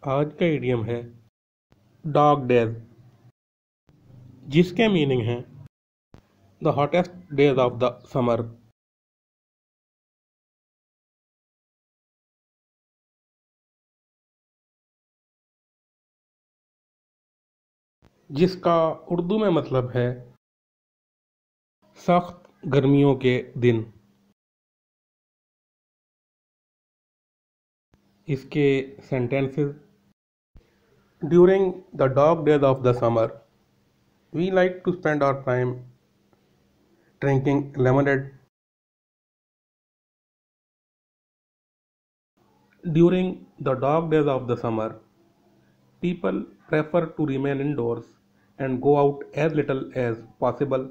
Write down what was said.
आज का इडियम है डॉग डेज, जिसके मीनिंग है the hottest days of the summer. जिसका उर्दू में मतलब है सख्त गर्मियों के दिन। इसके sentences: during the dog days of the summer we like to spend our time drinking lemonade. During the dog days of the summer, people prefer to remain indoors and go out as little as possible.